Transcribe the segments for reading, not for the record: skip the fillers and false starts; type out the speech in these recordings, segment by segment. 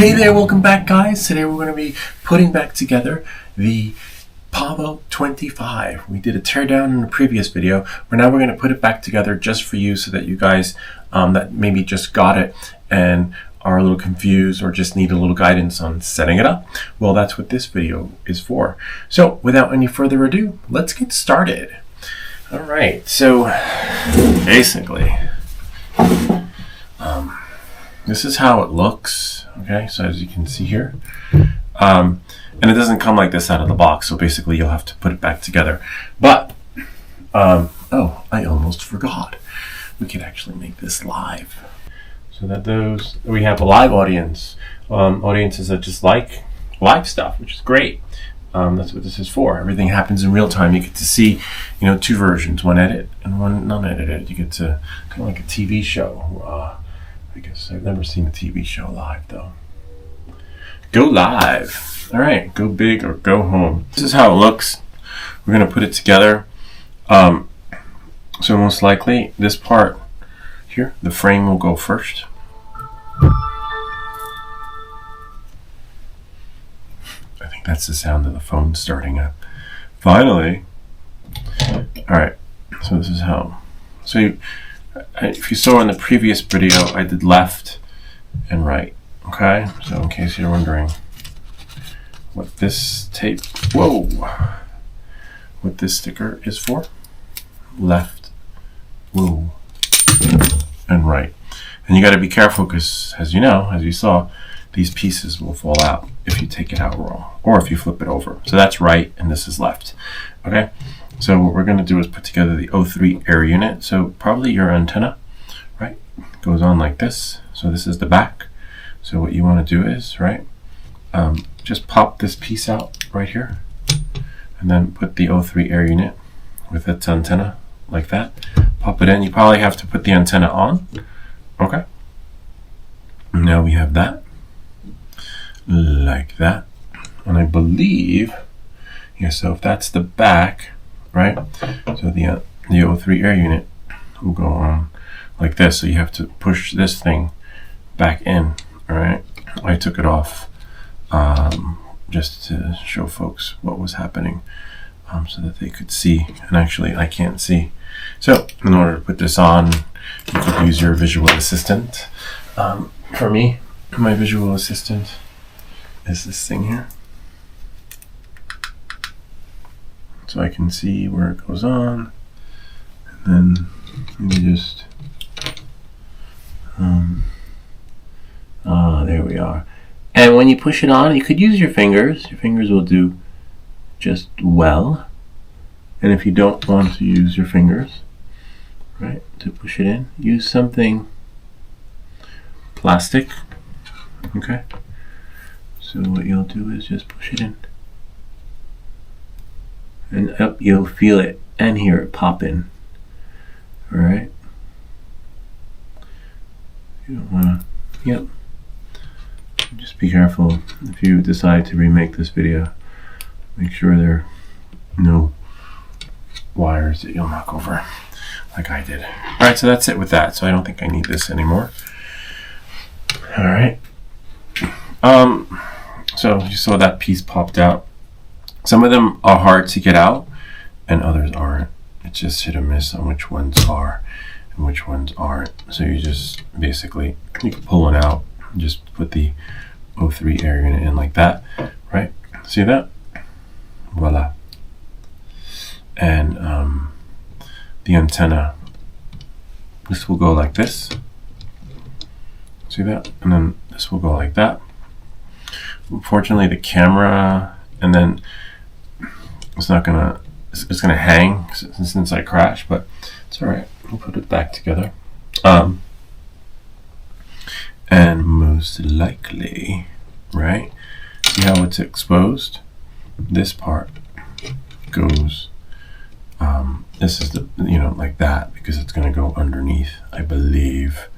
Hey there, welcome back guys. Today we're going to be putting back together the Pavo25. We did a teardown in the previous video, but now we're going to put it back together just for you so that you guys that maybe just got it and are a little confused or just need a little guidance on setting it up. Well, that's what this video is for. So without any further ado, let's get started. All right, so basically, this is how it looks. Okay, so as you can see here, and it doesn't come like this out of the box. So basically, you'll have to put it back together. But oh, I almost forgot. We could actually make this live, so that we have a live audience, audiences that just like live stuff, which is great. That's what this is for. Everything happens in real time. You get to see, two versions, one edit and one non-edited. You get to kind of like a TV show. I guess I've never seen a TV show live though. Go live. All right, go big or go home. This is how it looks. We're gonna put it together. So most likely this part here, the frame will go first. I think that's the sound of the phone starting up. Finally. All right, so this is how. So if you saw in the previous video, I did left and right. Okay, so in case you're wondering what this tape, what this sticker is for, left, and right. And you got to be careful because, as you know, as you saw, these pieces will fall out if you take it out wrong or if you flip it over. So that's right and this is left. Okay, so what we're going to do is put together the O3 Air Unit. So probably your antenna, right, goes on like this. So this is the back. So what you want to do is, right, just pop this piece out right here and then put the O3 Air Unit with its antenna like that. Pop it in. You probably have to put the antenna on. Okay. Now we have that like that. And I believe, yeah, so if that's the back, right, so the O3 Air Unit will go on like this. So you have to push this thing back in. All right, I took it off just to show folks what was happening so that they could see. And actually, I can't see. So in order to put this on, you could use your visual assistant. For me, my visual assistant is this thing here. So I can see where it goes on. And then let me just... there we are. And when you push it on, you could use your fingers. Your fingers will do just well. And if you don't want to use your fingers, right, to push it in, use something plastic. Okay. So what you'll do is just push it in. And up, you'll feel it and hear it pop in. All right. You don't want to, yep. Just be careful if you decide to remake this video. Make sure there are no wires that you'll knock over like I did. All right, so that's it with that. So I don't think I need this anymore. All right. So you saw that piece popped out. Some of them are hard to get out and others aren't. It's just hit or miss on which ones are and which ones aren't. So you just basically, you can pull one out and just put the O3 Air Unit in like that, right? See that? Voila. And the antenna, this will go like this. See that? And then this will go like that. Unfortunately, the camera, and then it's gonna hang since I crashed, but it's all right. We'll put it back together. And most likely, right? See how it's exposed? This part goes, this is the, like that, because it's gonna go underneath, I believe,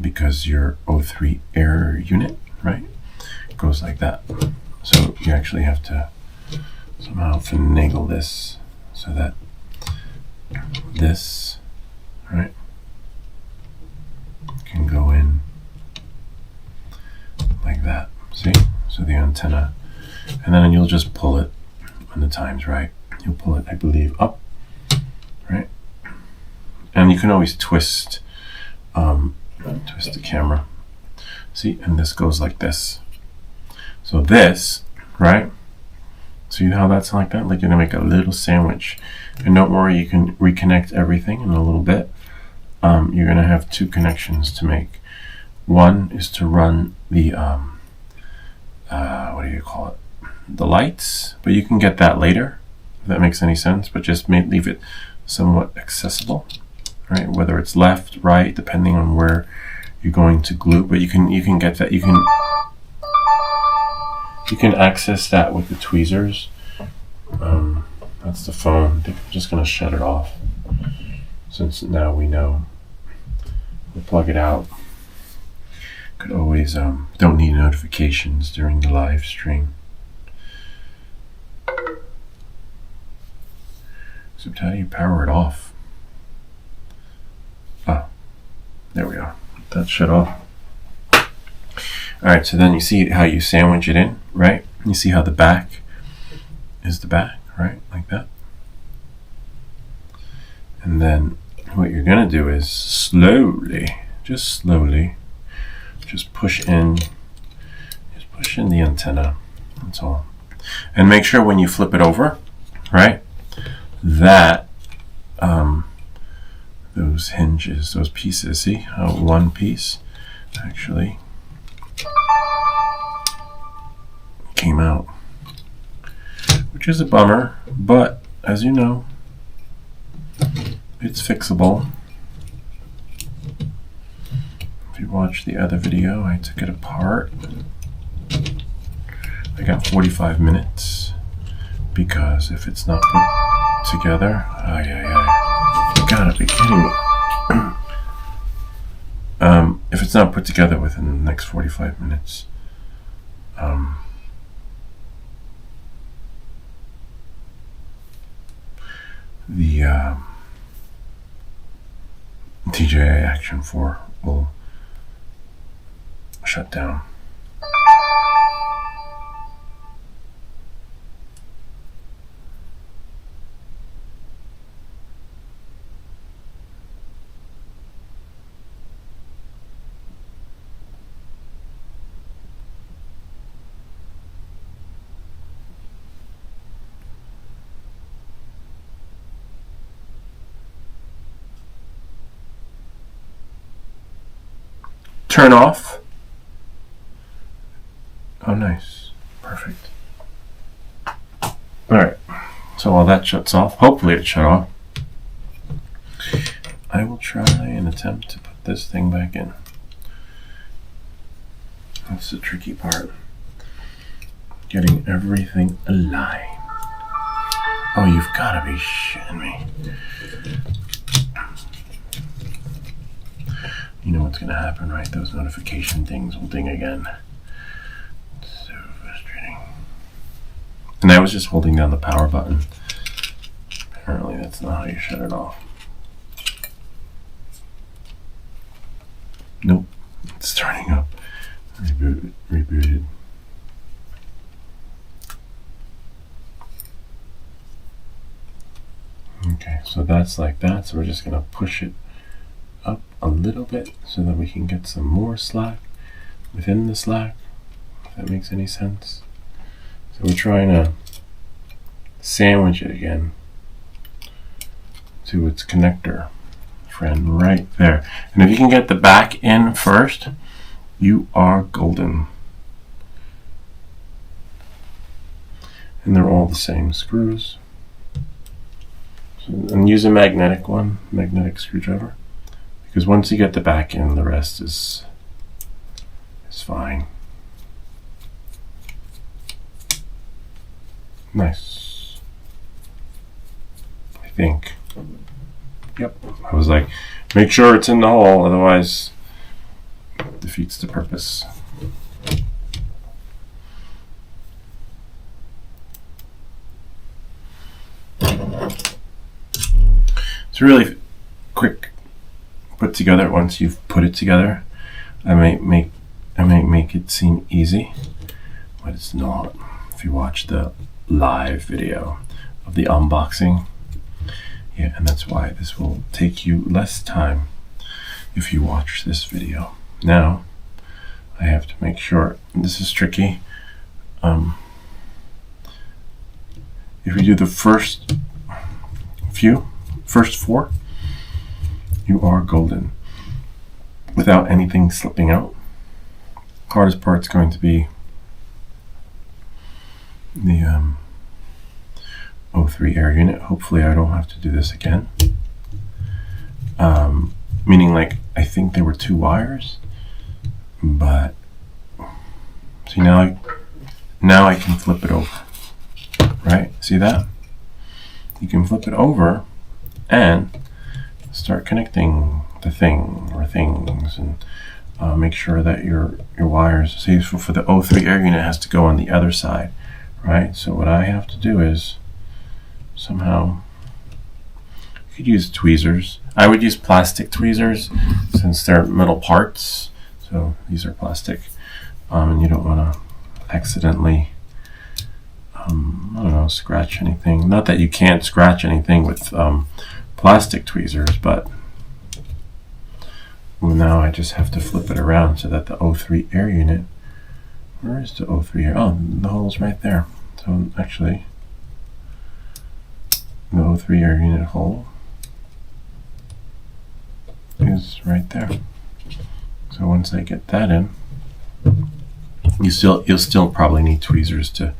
because your O3 Air Unit, right, goes like that. So you actually have to somehow finagle this so that this, right, can go in like See? So the antenna. And then you'll just pull it when the time's right. You'll pull it, I believe, up. Right? And you can always twist the camera. See? And this goes like this. So this, right? See how that's like that? Like you're gonna make a little sandwich. And don't worry, you can reconnect everything in a little bit. You're gonna have two connections to make. One is to run the what do you call it? The lights, but you can get that later, if that makes any sense. But just leave it somewhat accessible, right? Whether it's left, right, depending on where you're going to glue. But you can get that. You can access that with the tweezers. That's the phone. I think I'm just gonna shut it off since now we know. We'll plug it out. Could always don't need notifications during the live stream. Except how do you power it off? Oh, there we are. That shut off. Alright, so then you see how you sandwich it in, right? You see how the back is the back, right? Like that. And then what you're gonna do is slowly, just push in the antenna. That's all. And make sure when you flip it over, right, that those hinges, those pieces, see how one piece actually came out, which is a bummer, but as you know, it's fixable. If you watch the other video, I took it apart. I got 45 minutes because if it's not put together, you gotta be kidding me. If it's not put together within the next 45 minutes, the DJI Action 4 will shut down. Turn off. Oh, nice. Perfect. Alright. So while that shuts off, hopefully it shut off, I will try and attempt to put this thing back in. That's the tricky part. Getting everything aligned. Oh, you've got to be shitting me. You know what's going to happen, right? Those notification things will ding again. So frustrating. And I was just holding down the power button. Apparently that's not how you shut it off. Nope. It's starting up. Rebooted. Okay, so that's like that. So we're just going to push it up a little bit so that we can get some more slack within the slack, if that makes any sense. So we're trying to sandwich it again to its connector friend right there. And if you can get the back in first, you are golden. And they're all the same screws. So, and use a magnetic screwdriver. Because once you get the back in, the rest is fine. Nice. I think. Yep. I was like, make sure it's in the hole, otherwise it defeats the purpose. It's really quick put together. Once you've put it together, I might make it seem easy, but it's not. If you watch the live video of the unboxing, yeah, and that's why this will take you less time if you watch this video. Now, I have to make sure, this is tricky. If you do the first four, you are golden without anything slipping out. Hardest part's going to be the O3 Air Unit. Hopefully I don't have to do this again. Meaning, like, I think there were 2 wires, but see, now I can flip it over, right? See that? You can flip it over and start connecting the thing or things, and make sure that your wires, see, for the O3 Air Unit, has to go on the other side, right? So what I have to do is somehow, you could use tweezers. I would use plastic tweezers since they're metal parts. So these are plastic, and you don't want to accidentally, I don't know, scratch anything. Not that you can't scratch anything with plastic tweezers, but well, now I just have to flip it around so that the O3 Air Unit, where is the O3 Air? Oh, the hole's right there. So actually, the O3 Air Unit hole is right there. So once I get that in, you'll still probably need tweezers to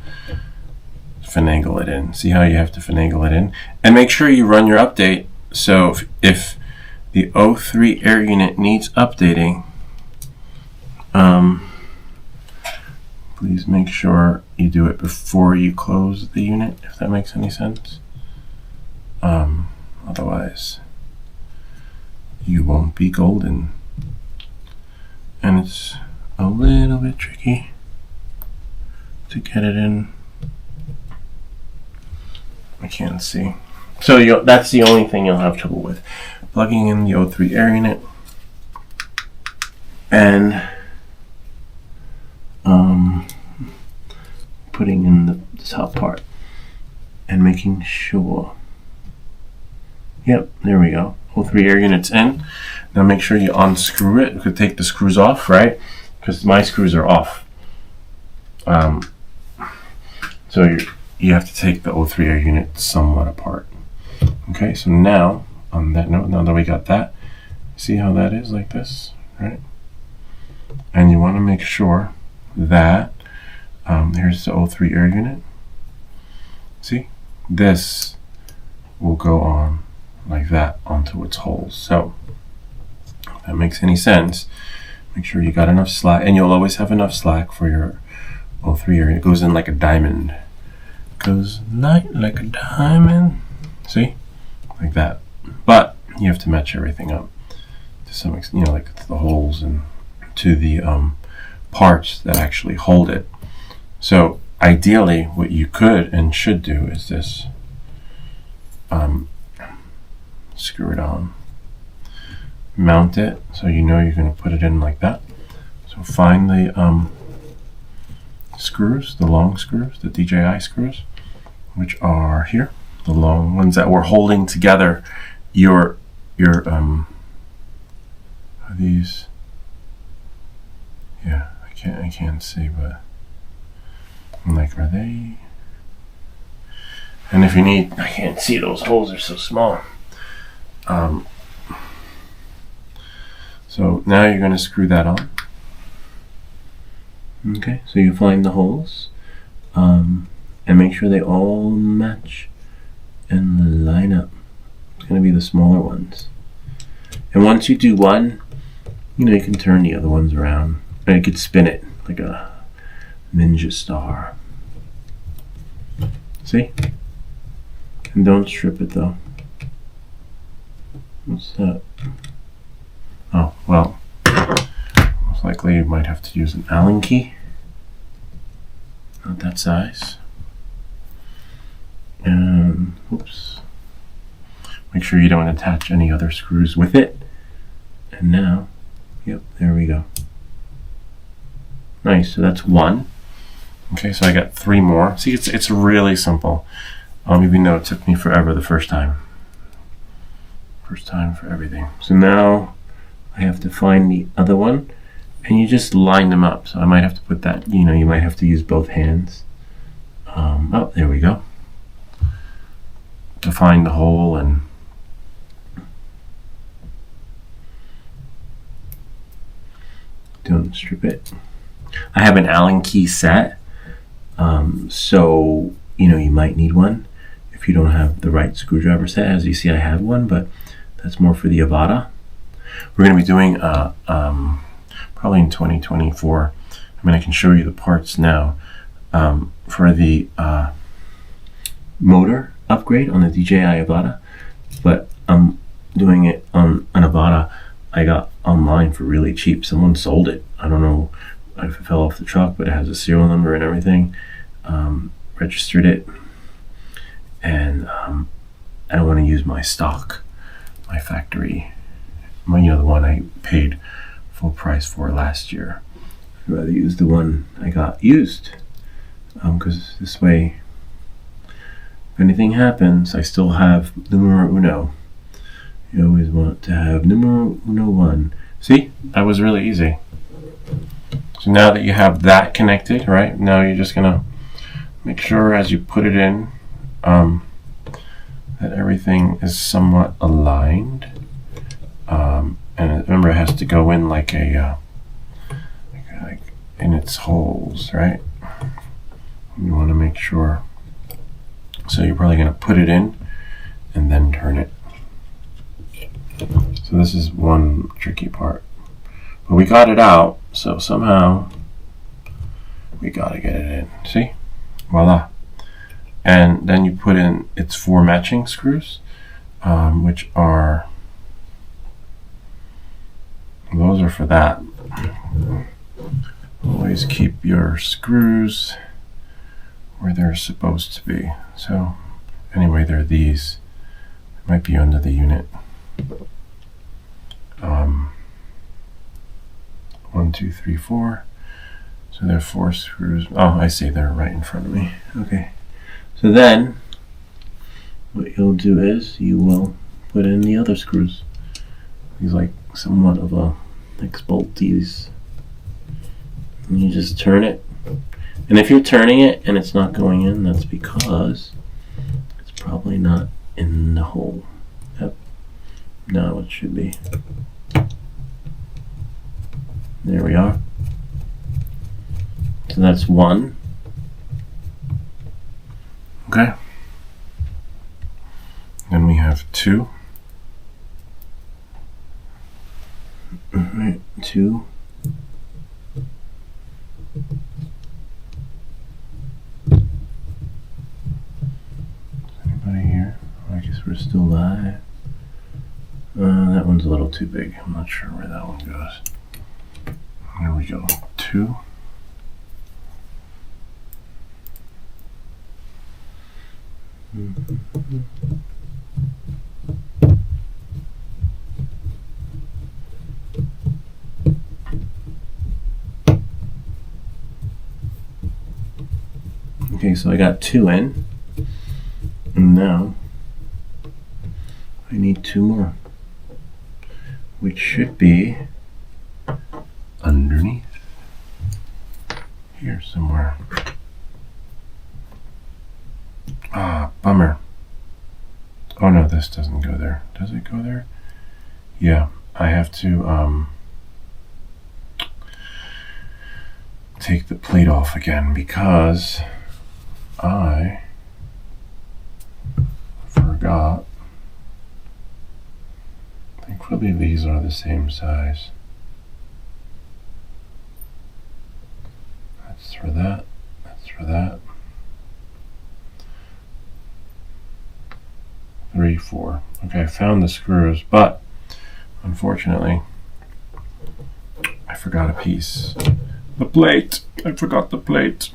finagle it in. See how you have to finagle it in? And make sure you run your update. So if the O3 Air Unit needs updating, please make sure you do it before you close the unit, if that makes any sense. Otherwise, you won't be golden. And it's a little bit tricky to get it in. I can't see. So that's the only thing you'll have trouble with. Plugging in the O3 Air Unit and putting in the top part and making sure. Yep, there we go. O3 Air Unit's in. Now make sure you unscrew it. You could take the screws off, right? Because my screws are off. So you have to take the O3 Air Unit somewhat apart. Okay, so now, on that note, now that we got that, see how that is like this, right? And you want to make sure that, here's the O3 Air Unit. See? This will go on like that onto its holes. So, if that makes any sense, make sure you got enough slack, and you'll always have enough slack for your O3 Air Unit. It goes in like a diamond. Goes like a diamond. See? Like that. But you have to match everything up to some extent, you know, like to the holes and to the parts that actually hold it. So ideally what you could and should do is this. Screw it on. Mount it so you know you're going to put it in like that. So find the screws, the long screws, the DJI screws, which are here, the long ones that were holding together your are these, yeah, I can't see, but I'm like, are they? And if you need, I can't see, those holes are so small. So now you're going to screw that on. Okay, so you find the holes, and make sure they all match and line up. It's going to be the smaller ones. And once you do one, you know, you can turn the other ones around, and you could spin it like a ninja star. See? And don't strip it though. What's that? Oh, well, most likely you might have to use an Allen key. Not that size. And, oops. Make sure you don't attach any other screws with it. And now, yep, there we go. Nice, so that's one. Okay, so I got 3 more. See, it's really simple. Even though it took me forever the first time. First time for everything. So now I have to find the other one, and you just line them up. So I might have to put that, you might have to use both hands. Oh, there we go. To find the hole and don't strip it. I have an Allen key set, so you might need one if you don't have the right screwdriver set. As you see, I have one, but that's more for the Avata. We're going to be doing probably in 2024. I can show you the parts now for the motor upgrade on the DJI Avata, but I'm doing it on an Avata I got online for really cheap. Someone sold it. I don't know if it fell off the truck, but it has a serial number and everything. Registered it, and I don't want to use my stock, my factory, the one I paid full price for last year. I'd rather use the one I got used, because this way, if anything happens, I still have numero uno. You always want to have numero uno one. See, that was really easy. So now that you have that connected, right, now you're just gonna make sure as you put it in that everything is somewhat aligned, and remember, it has to go in like a like in its holes, right? You want to make sure. So you're probably going to put it in and then turn it. So this is one tricky part, but we got it out. So somehow we got to get it in. See, voila. And then you put in its 4 matching screws, which are, those are for that. Always keep your screws where they're supposed to be. So anyway, they're these. It might be under the unit. 1, 2, 3, 4. So there are 4 screws. Oh, I see, they're right in front of me. Okay. So then, what you'll do is you will put in the other screws. These like somewhat of a X-bolt these. And you just turn it. And if you're turning it and it's not going in, that's because it's probably not in the hole. Yep. Now it should be. There we are. So that's 1. Okay. Then we have 2. Alright, 2. Anybody here? I guess we're still live. That one's a little too big. I'm not sure where that one goes. There we go. 2. Okay, so I got 2 in, and now I need 2 more, which should be underneath here somewhere. Ah, bummer. Oh no, this doesn't go there. Does it go there? Yeah, I have to take the plate off again because I forgot. Thankfully these are the same size. That's for that, that's for that. 3, 4. Okay, I found the screws, but unfortunately I forgot a piece. The plate! I forgot the plate.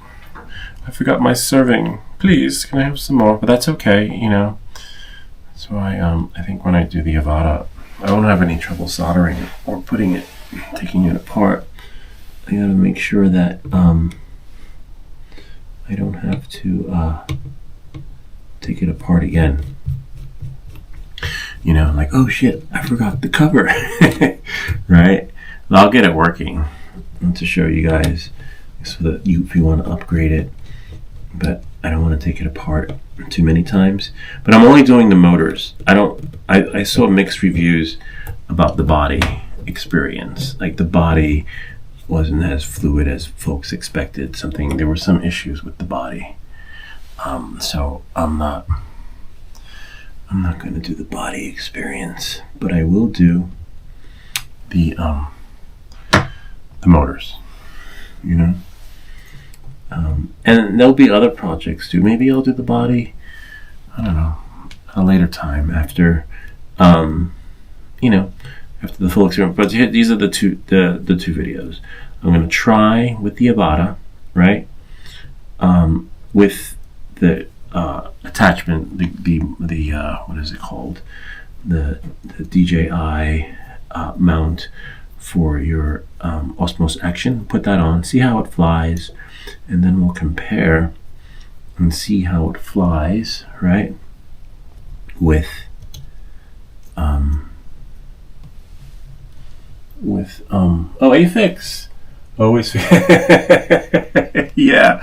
I forgot my serving. Please, can I have some more? But that's okay, you know. That's why I think when I do the Avata, I won't have any trouble soldering it or putting it, taking it apart. I gotta make sure that I don't have to take it apart again. You know, like, oh shit, I forgot the cover. Right? I'll get it working to show you guys so that if you want to upgrade it. But I don't want to take it apart too many times. But I'm only doing the motors. I saw mixed reviews about the body experience. Like the body wasn't as fluid as folks expected. There were some issues with the body. So I'm not going to do the body experience, but I will do the motors, you know. And there'll be other projects too. Maybe I'll do the body, I don't know, at a later time after, you know, after the full experience. But these are the two videos. I'm going to try with the Avata, right? With the attachment, the what is it called? The DJI mount for your Osmo Action. Put that on, see how it flies, and then we'll compare and see how it flies, right? With Afix. Always, yeah,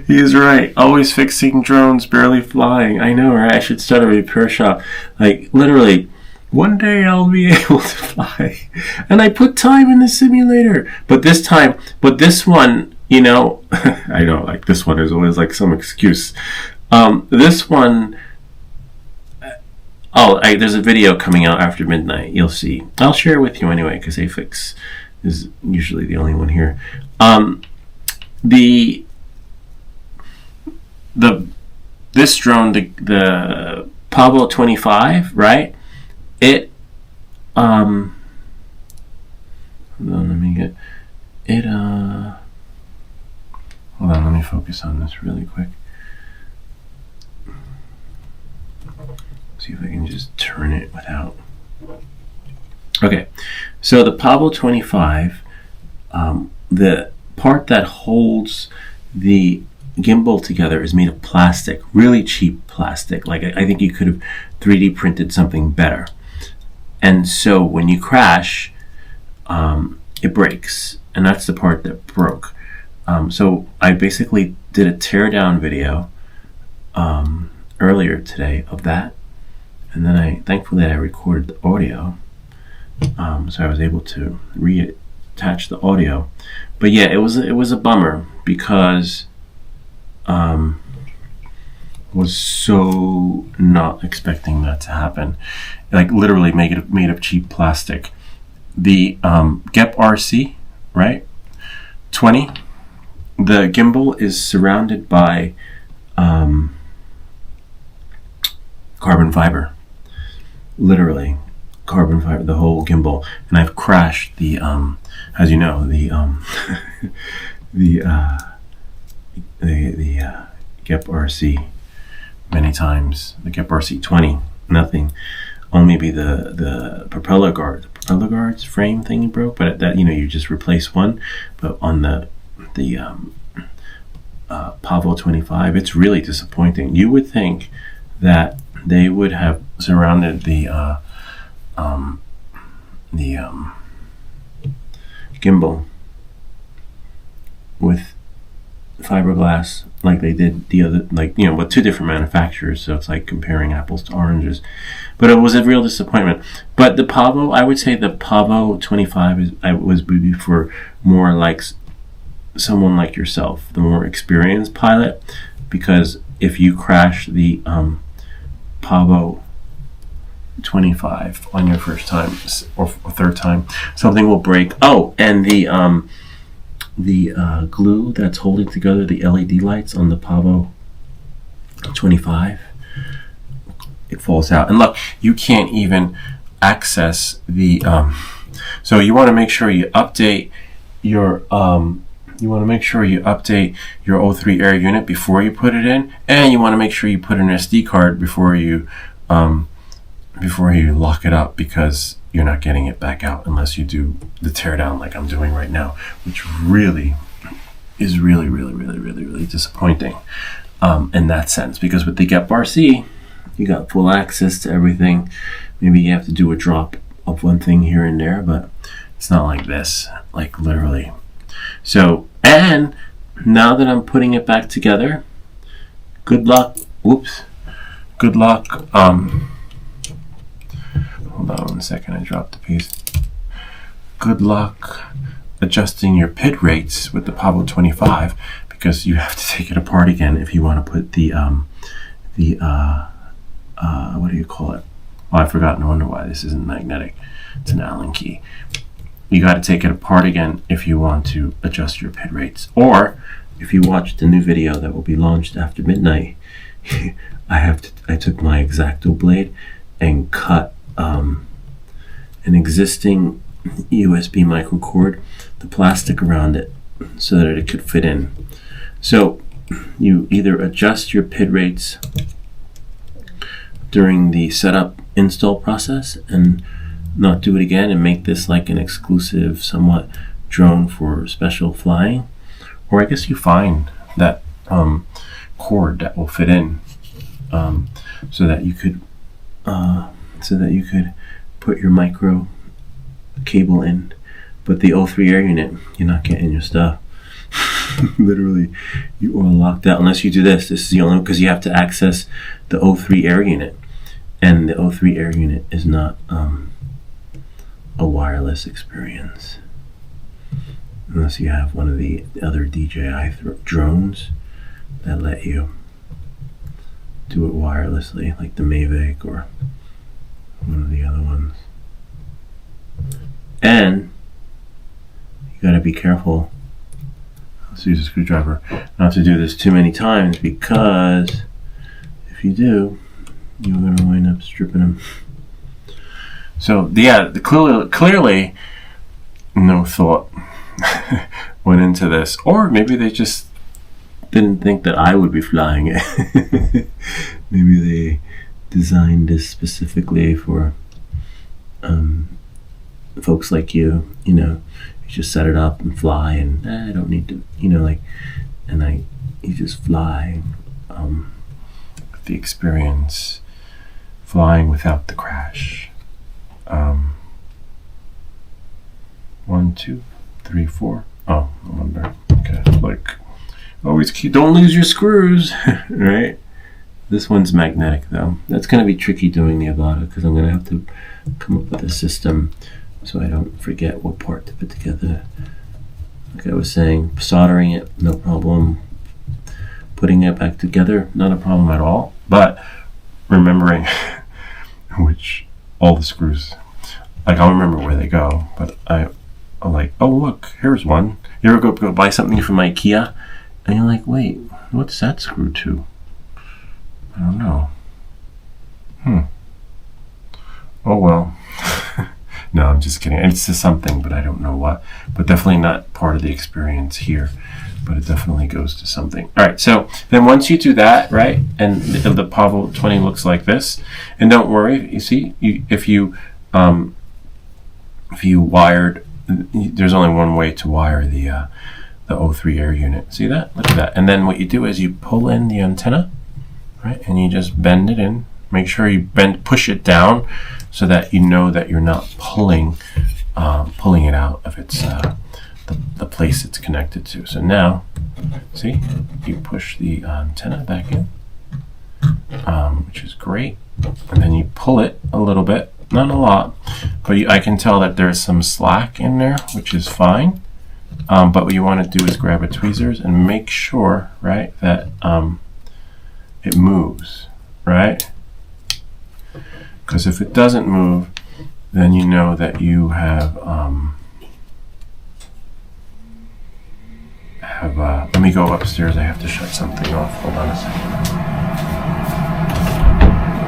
he's right. Always fixing drones, barely flying. I know, right? I should start a repair shop. Like, literally, one day I'll be able to fly. And I put time in the simulator. But this one, you know, I know, like, this one is always like some excuse. This one, there's a video coming out after midnight. You'll see. I'll share it with you anyway, because Afix is usually the only one here. This drone, the Pavo25, right? It hold on, let me focus on this really quick. See if I can just turn it without. Okay, so the Pavo25, the part that holds the gimbal together is made of plastic, really cheap plastic. Like, I think you could have 3D printed something better. And so when you crash, it breaks, and that's the part that broke. So I basically did a teardown video earlier today of that, and then thankfully I recorded the audio. So I was able to reattach the audio. But yeah, it was a bummer because was so not expecting that to happen. Like, literally made of cheap plastic. The GEP RC, right? 20. The gimbal is surrounded by carbon fiber. Literally. Carbon fiber, the whole gimbal, and I've crashed the as you know, the GEP RC many times. The GEP RC 20, nothing. Only maybe the propeller guards frame thing broke, but that, you know, you just replace one. But on the Pavo25, it's really disappointing. You would think that they would have surrounded the gimbal with fiberglass like they did the other, like, you know, with two different manufacturers, so it's like comparing apples to oranges. But it was a real disappointment. But the Pavo, I would say the Pavo25 was maybe for more like someone like yourself, the more experienced pilot, because if you crash the Pavo25 on your first time or third time, something will break. Oh, and the glue that's holding together the LED lights on the Pavo25, it falls out. And look, you can't even access the so you want to make sure you update your O3 Air Unit before you put it in, and you want to make sure you put an SD card before you lock it up, because you're not getting it back out unless you do the teardown like I'm doing right now, which really is really, really, really, really, really disappointing in that sense, because with the Get Bar C, you got full access to everything. Maybe you have to do a drop of one thing here and there, but it's not like this, like literally. So, and now that I'm putting it back together, good luck. Whoops. Good luck. Hold on 1 second, I dropped the piece. Good luck adjusting your PID rates with the Pavo25, because you have to take it apart again if you want to put the what do you call it? Oh, I forgot. No wonder why this isn't magnetic. It's an Allen key. You got to take it apart again if you want to adjust your PID rates. Or if you watch the new video that will be launched after midnight, I took my X-Acto blade and cut an existing USB micro cord, the plastic around it, so that it could fit in. So you either adjust your PID rates during the setup install process and not do it again and make this like an exclusive somewhat drone for special flying, or I guess you find that cord that will fit in, so that you could put your micro cable in. But the O3 Air Unit, you're not getting your stuff. Literally, you are locked out unless you do this. This is the only, because you have to access the O3 Air Unit, and the O3 Air Unit is not a wireless experience unless you have one of the other DJI drones that let you do it wirelessly, like the Mavic or one of the other ones. And you got to be careful. Let's use a screwdriver not to do this too many times, because if you do, you're going to wind up stripping them. So yeah, clearly no thought went into this, or maybe they just didn't think that I would be flying it. Maybe they designed this specifically for folks like you. You know, you just set it up and fly, and I don't need to, you know, like, and you just fly with the experience, flying without the crash. 1, 2, 3, 4. Oh, no wonder. Okay, like, always don't lose your screws, right? This one's magnetic though. That's going to be tricky doing the Avata, because I'm going to have to come up with a system so I don't forget what part to put together. Like I was saying, soldering it, no problem. Putting it back together, not a problem at all. But remembering which all the screws, like I'll remember where they go, but I'm like, oh look, here's one. You ever go buy something from IKEA and you're like, wait, what's that screw to? I don't know. Oh well. No, I'm just kidding. It's just something, but I don't know what. But definitely not part of the experience here. But it definitely goes to something. All right, so then once you do that, right, and the Pavo 20 looks like this, and don't worry, you see, if you wired, there's only one way to wire the O3 Air Unit. See that? Look at that. And then what you do is you pull in the antenna, right, and you just bend it in. Make sure you push it down so that you know that you're not pulling it out of its the place it's connected to. So now, see, you push the antenna back in, which is great, and then you pull it a little bit, not a lot, but I can tell that there's some slack in there, which is fine. But what you want to do is grab a tweezers and make sure, right, that it moves, right? Because if it doesn't move, then you know that you have let me go upstairs. I have to shut something off. Hold on a second.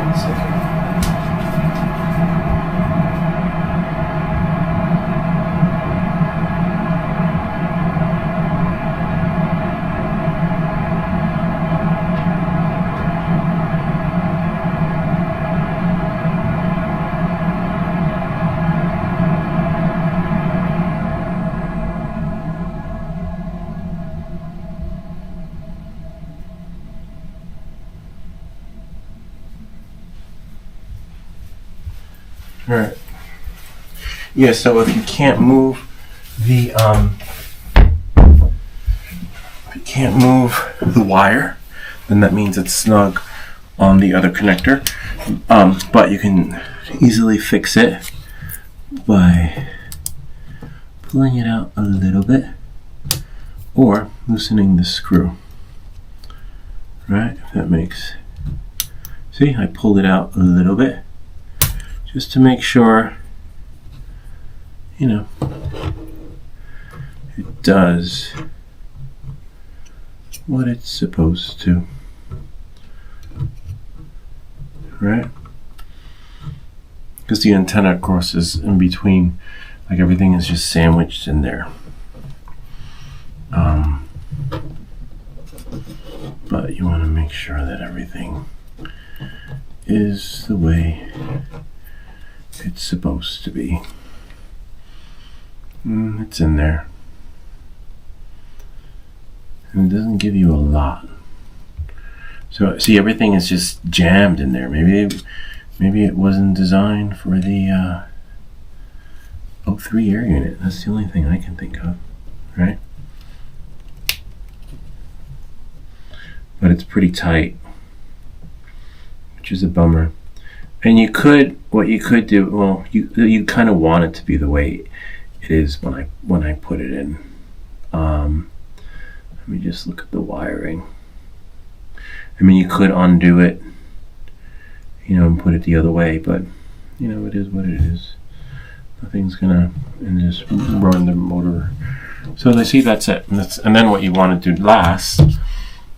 1 second. All right. Yeah. So if you can't move the wire, then that means it's snug on the other connector. But you can easily fix it by pulling it out a little bit or loosening the screw. Right? If that makes. See, I pulled it out a little bit just to make sure, you know, it does what it's supposed to. Right? Because the antenna, of course, is in between, like everything is just sandwiched in there. But you want to make sure that everything is the way it's supposed to be. It's in there. And it doesn't give you a lot. So see, everything is just jammed in there. Maybe it wasn't designed for the O3 Air Unit. That's the only thing I can think of, right? But it's pretty tight, which is a bummer. And what you could do, well, you kind of want it to be the way it is when I put it in. Let me just look at the wiring. I mean, you could undo it, you know, and put it the other way, but you know, it is what it is. Nothing's gonna, and just run the motor. So they see that's it, and then what you want to do last,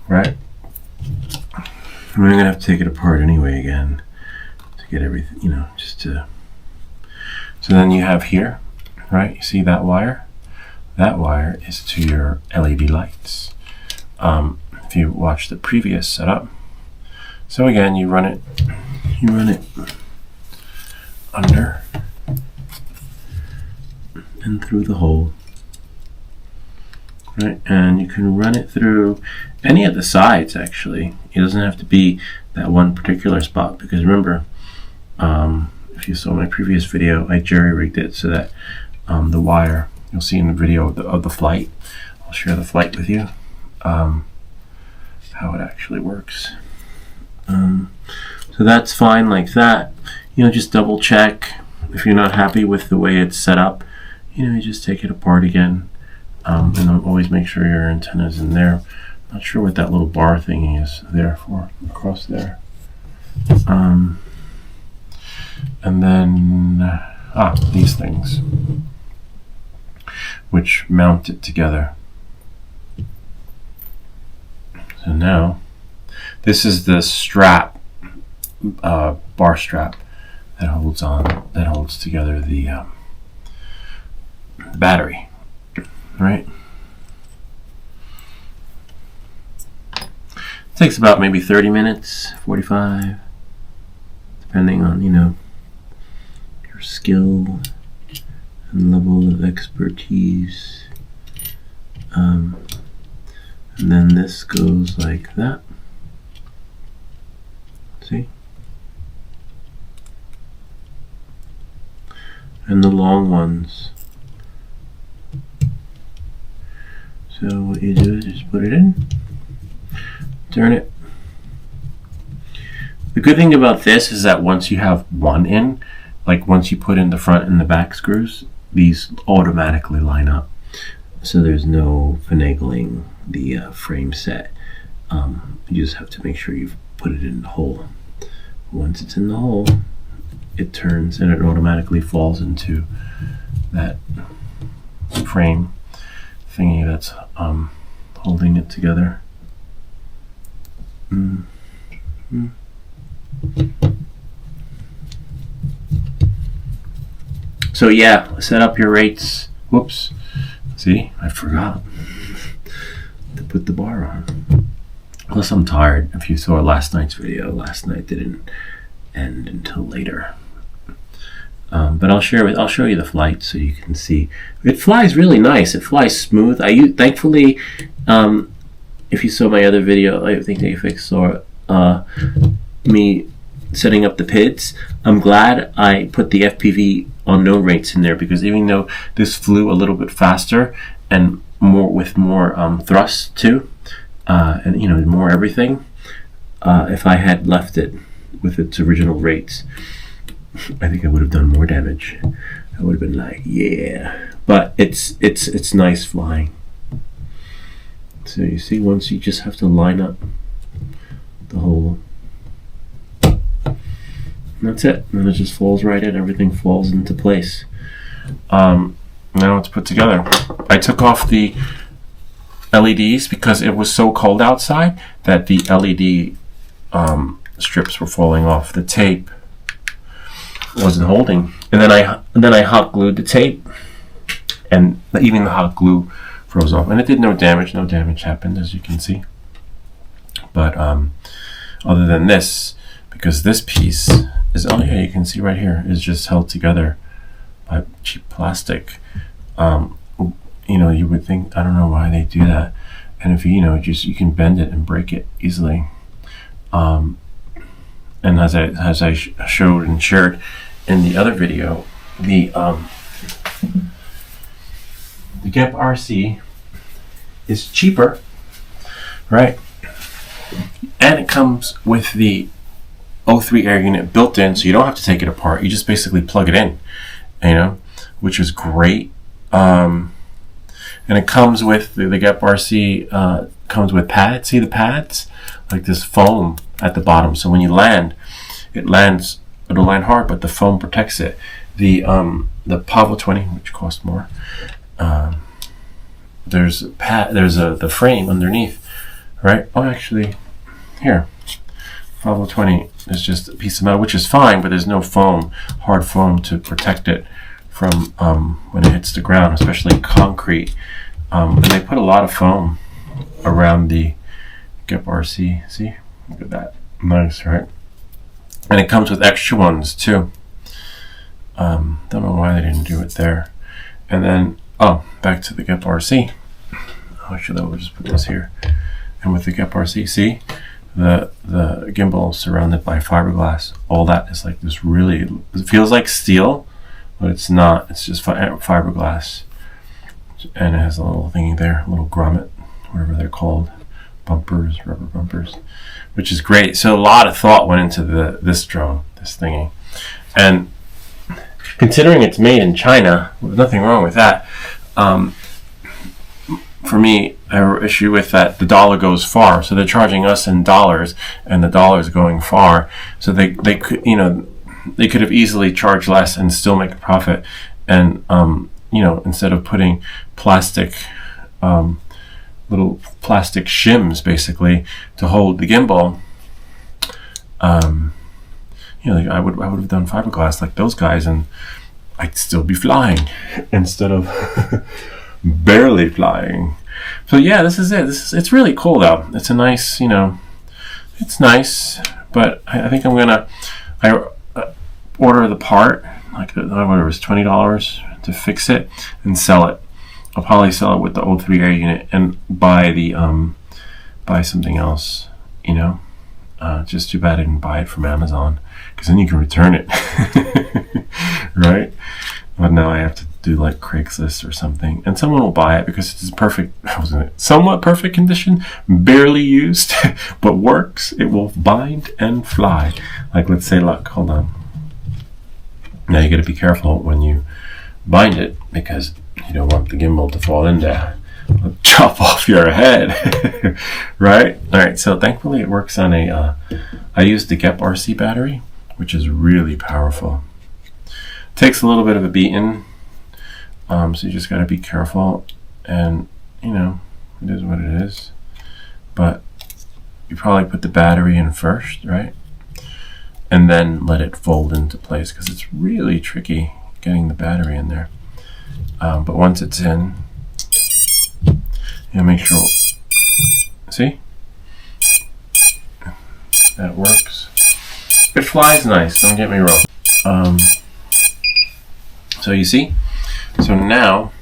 right? I mean, I'm gonna have to take it apart anyway again to get everything, you know, just to. So then you have here, right? You see that wire? That wire is to your LED lights. If you watch the previous setup, so again, you run it under and through the hole, right? And you can run it through any of the sides. Actually, it doesn't have to be that one particular spot, because remember, if you saw my previous video, I jerry-rigged it so that the wire, you'll see in the video of the flight, I'll share the flight with you, how it actually works. So that's fine like that. You know, just double check. If you're not happy with the way it's set up, you know, you just take it apart again. And always make sure your antenna's in there. Not sure what that little bar thing is there for, across there. And then, these things, which mount it together. So now, this is the strap, bar strap that holds together the battery, right? It takes about maybe 30 minutes, 45, depending on, you know, your skill and level of expertise. And then this goes like that. See? And the long ones. So what you do is just put it in, turn it. The good thing about this is that once you have one in, like once you put in the front and the back screws, these automatically line up. So there's no finagling the frame set. You just have to make sure you've put it in the hole. Once it's in the hole, it turns and it automatically falls into that frame thingy that's holding it together. So yeah, set up your rates. Whoops. See, I forgot to put the bar on. Plus I'm tired. If you saw last night's video, last night didn't end until later. But I'll show you the flight so you can see. It flies really nice. It flies smooth. Thankfully, if you saw my other video, I think that you saw me setting up the PIDs. I'm glad I put the FPV on no rates in there, because even though this flew a little bit faster and with more thrust too, and you know, more everything, if I had left it with its original rates, I think I would have done more damage. I would have been like, yeah. But it's nice flying. So you see, once you just have to line up the hole, and that's it. And then it just falls right in. Everything falls into place. Now it's put together. I took off the LEDs because it was so cold outside that the LED strips were falling off. The tape wasn't holding, and then I hot glued the tape, and even the hot glue froze off, and it did no damage. No damage happened, as you can see. But other than this, because this piece is, oh yeah, you can see right here, is just held together by cheap plastic. You know, you would think, I don't know why they do that, and if you know, just you can bend it and break it easily. And as I showed and shared in the other video, the GEP RC is cheaper, right? And it comes with the O3 Air Unit built in, so you don't have to take it apart. You just basically plug it in, you know, which is great. And it comes with the GEP RC comes with pads. See the pads? Like this foam at the bottom. So when you land, it'll land hard, but the foam protects it. The Pavo20, which costs more, there's the frame underneath, right? Oh, actually, here, Pavo20 is just a piece of metal, which is fine, but there's no foam, hard foam to protect it from when it hits the ground, especially concrete. And they put a lot of foam around the GEP RC. See, look at that, nice, right? And it comes with extra ones too. Don't know why they didn't do it there. And then, oh, back to the GEP RC. Actually, we'll just put this here. And with the GEP RC, see, the gimbal surrounded by fiberglass. All that is like this really, it feels like steel, but it's not. It's just fiberglass. And it has a little thingy there, a little grommet, whatever they're called, bumpers, rubber bumpers, which is great. So a lot of thought went into this drone, this thingy. And considering it's made in China, there's nothing wrong with that. For me, I have an issue with that the dollar goes far. So they're charging us in dollars, and the dollar is going far. So they could, you know, they could have easily charged less and still make a profit. And you know, instead of putting plastic, little plastic shims basically to hold the gimbal, you know, I would have done fiberglass like those guys, and I'd still be flying instead of barely flying. So yeah, this is it. It's really cool though. It's a nice, you know, it's nice, but I think I'm gonna order the part, like whatever it was, $20 to fix it and sell it. I'll probably sell it with the O3 Air Unit and buy something else, you know. Just too bad I didn't buy it from Amazon, because then you can return it, right? But now I have to do like Craigslist or something, and someone will buy it because it's perfect, somewhat perfect condition, barely used, but works. It will bind and fly. Like, let's say, look, hold on. Now you got to be careful when you bind it, because you don't want the gimbal to fall in there. It'll chop off your head, right? All right, so thankfully it works on a, I used the GEP RC battery, which is really powerful. Takes a little bit of a beating, so you just got to be careful, and you know, it is what it is. But you probably put the battery in first, right? And then let it fold into place, because it's really tricky getting the battery in there. But once it's in, you make sure, see, that works. It flies nice, don't get me wrong. So you see, so now,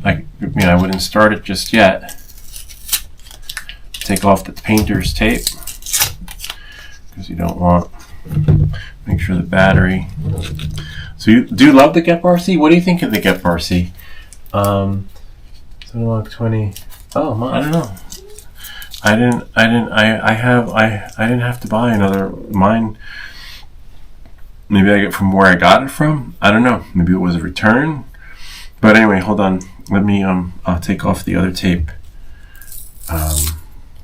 I wouldn't start it just yet. Take off the painter's tape, because you don't want Make sure the battery. So you do you love the Gep RC? What do you think of the Gep RC? 7-log-20. Oh, I don't know. I didn't have to buy another. Mine. Maybe I get from where I got it from. I don't know. Maybe it was a return. But anyway, hold on. Let me I'll take off the other tape.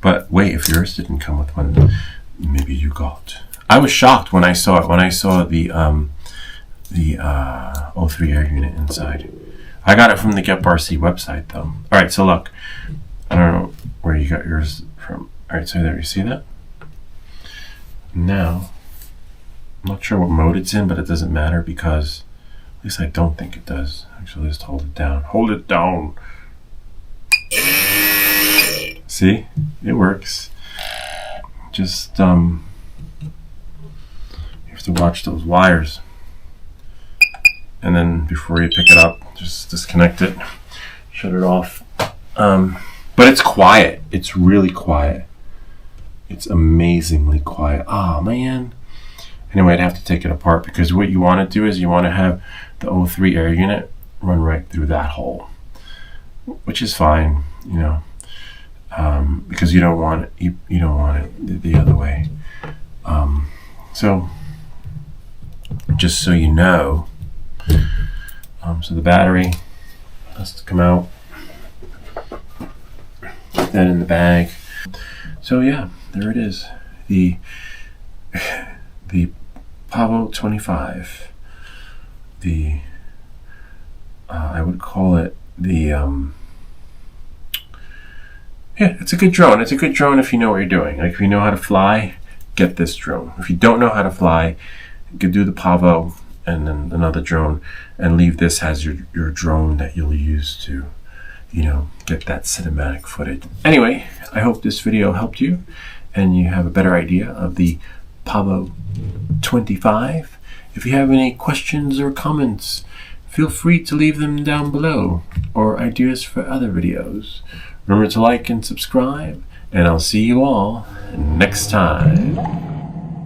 But wait, if yours didn't come with one, maybe you got. I was shocked when I saw it. When I saw the O3 Air Unit inside. I got it from the Gep RC website though. All right, so look. I don't know where you got yours from. All right, so there, you see that? Now, I'm not sure what mode it's in, but it doesn't matter because, at least I don't think it does. Actually, just hold it down. Hold it down. See? It works. Just, you have to watch those wires. And then before you pick it up, just disconnect it, shut it off. But it's quiet. It's really quiet. It's amazingly quiet. Oh, man. Anyway, I'd have to take it apart because what you want to do is you want to have the O3 Air Unit run right through that hole, which is fine, you know, because you don't want it. You don't want it the other way. So, just so you know, so the battery has to come out. Put that in the bag. So yeah, there it is. The Pavo25. I would call it the yeah, it's a good drone. It's a good drone if you know what you're doing. Like if you know how to fly, get this drone. If you don't know how to fly, you could do the Pavo and then another drone and leave this as your drone that you'll use to, you know, get that cinematic footage. Anyway, I hope this video helped you and you have a better idea of the Pavo25. If you have any questions or comments, feel free to leave them down below or ideas for other videos. Remember to like and subscribe, and I'll see you all next time.